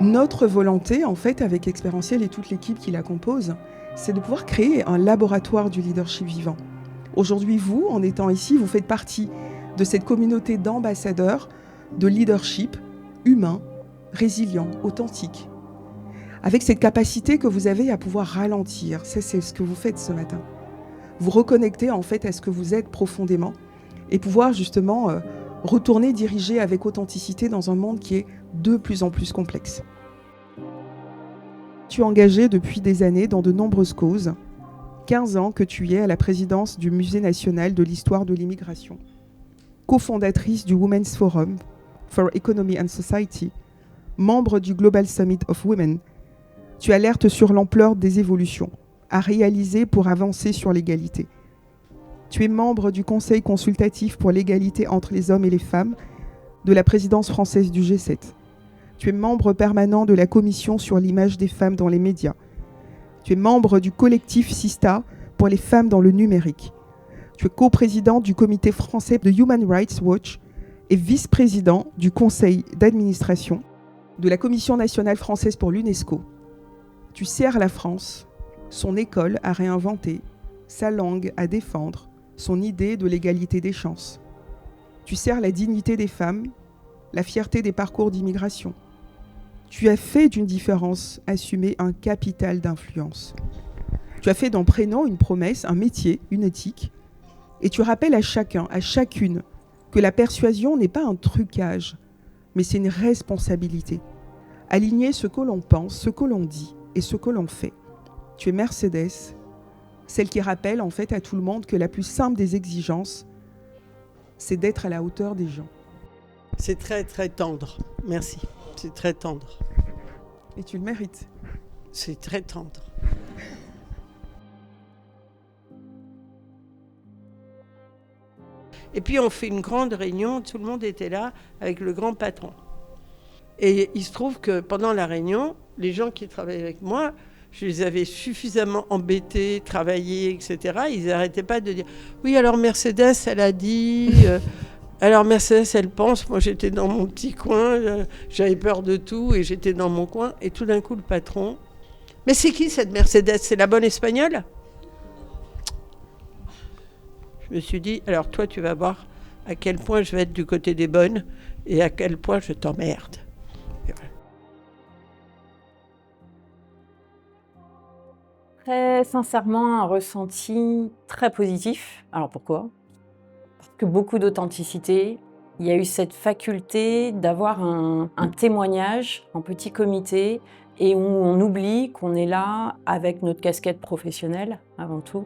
Notre volonté, en fait, avec Expérientiel et toute l'équipe qui la compose, c'est de pouvoir créer un laboratoire du leadership vivant. Aujourd'hui, vous, en étant ici, vous faites partie de cette communauté d'ambassadeurs de leadership humain, résilient, authentique, avec cette capacité que vous avez à pouvoir ralentir. C'est ce que vous faites ce matin. Vous reconnectez en fait à ce que vous êtes profondément et pouvoir justement retourner diriger avec authenticité dans un monde qui est de plus en plus complexe. Tu es engagée depuis des années dans de nombreuses causes. 15 ans que tu es à la présidence du Musée national de l'histoire de l'immigration, cofondatrice du Women's Forum for Economy and Society, membre du Global Summit of Women. Tu alertes sur l'ampleur des évolutions à réaliser pour avancer sur l'égalité. Tu es membre du Conseil consultatif pour l'égalité entre les hommes et les femmes de la présidence française du G7. Tu es membre permanent de la Commission sur l'image des femmes dans les médias. Tu es membre du collectif Sista pour les femmes dans le numérique. Tu es coprésident du comité français de Human Rights Watch et vice-président du conseil d'administration de la Commission nationale française pour l'UNESCO. Tu sers la France, son école à réinventer, sa langue à défendre, son idée de l'égalité des chances. Tu sers la dignité des femmes, la fierté des parcours d'immigration. Tu as fait d'une différence assumée un capital d'influence. Tu as fait d'un prénom une promesse, un métier, une éthique. Et tu rappelles à chacun, à chacune, que la persuasion n'est pas un trucage, mais c'est une responsabilité. Aligner ce que l'on pense, ce que l'on dit et ce que l'on fait. Tu es Mercedes, celle qui rappelle en fait à tout le monde que la plus simple des exigences, c'est d'être à la hauteur des gens. C'est très très tendre, merci, c'est très tendre. Et tu le mérites. C'est très tendre. Et puis on fait une grande réunion, tout le monde était là avec le grand patron. Et il se trouve que pendant la réunion, les gens qui travaillaient avec moi, je les avais suffisamment embêtés, travaillés, etc. Ils n'arrêtaient pas de dire « Oui, alors Mercedes, elle a dit... alors Mercedes, elle pense, moi j'étais dans mon petit coin, j'avais peur de tout et j'étais dans mon coin. Et tout d'un coup, le patron, « Mais c'est qui cette Mercedes? C'est la bonne espagnole ?» Je me suis dit, alors toi, tu vas voir à quel point je vais être du côté des bonnes et à quel point je t'emmerde. Très sincèrement, un ressenti très positif. Alors pourquoi? Parce que beaucoup d'authenticité. Il y a eu cette faculté d'avoir un témoignage en petit comité et où on oublie qu'on est là avec notre casquette professionnelle avant tout.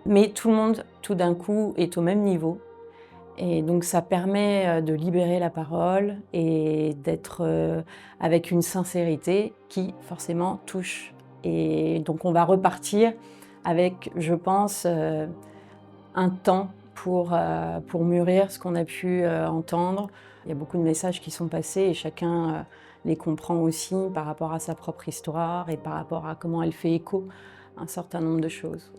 Mais tout le monde, tout d'un coup, est au même niveau. Et donc ça permet de libérer la parole et d'être avec une sincérité qui forcément touche. Et donc on va repartir avec, je pense, un temps pour mûrir ce qu'on a pu entendre. Il y a beaucoup de messages qui sont passés et chacun les comprend aussi par rapport à sa propre histoire et par rapport à comment elle fait écho à un certain nombre de choses.